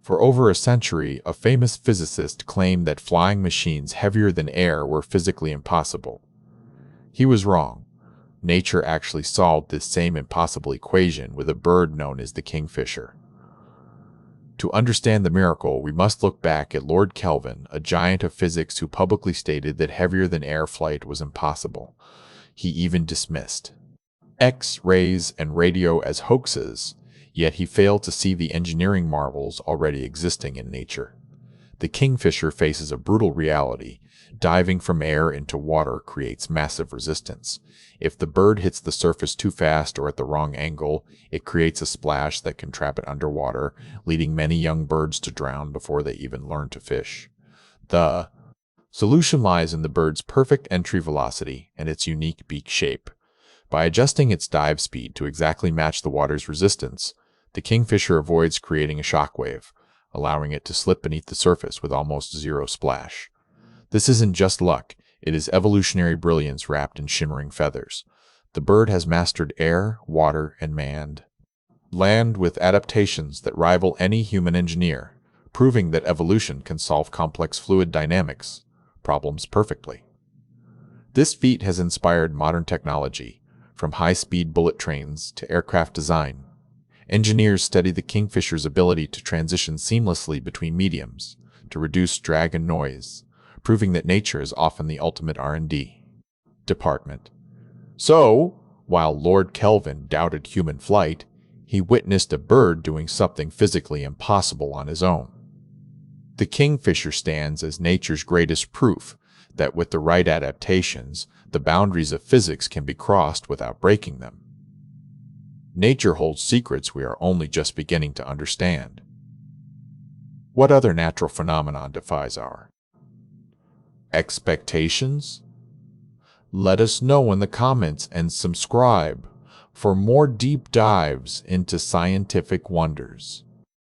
For over a century, a famous physicist claimed that flying machines heavier than air were physically impossible. He was wrong. Nature actually solved this same impossible equation with a bird known as the kingfisher. To understand the miracle, we must look back at Lord Kelvin, a giant of physics who publicly stated that heavier than air flight was impossible. He even dismissed X-rays and radio as hoaxes, yet he failed to see the engineering marvels already existing in nature. The kingfisher faces a brutal reality. Diving from air into water creates massive resistance. If the bird hits the surface too fast or at the wrong angle, it creates a splash that can trap it underwater, leading many young birds to drown before they even learn to fish. The solution lies in the bird's perfect entry velocity and its unique beak shape. By adjusting its dive speed to exactly match the water's resistance, the kingfisher avoids creating a shockwave, allowing it to slip beneath the surface with almost zero splash. This isn't just luck, it is evolutionary brilliance wrapped in shimmering feathers. The bird has mastered air, water, and land with adaptations that rival any human engineer, proving that evolution can solve complex fluid dynamics problems perfectly. This feat has inspired modern technology, from high-speed bullet trains to aircraft design. Engineers study the kingfisher's ability to transition seamlessly between mediums, to reduce drag and noise, proving that nature is often the ultimate R&D department. So, while Lord Kelvin doubted human flight, he witnessed a bird doing something physically impossible on his own. The kingfisher stands as nature's greatest proof that with the right adaptations, the boundaries of physics can be crossed without breaking them. Nature holds secrets we are only just beginning to understand. What other natural phenomenon defies our expectations? Let us know in the comments and subscribe for more deep dives into scientific wonders.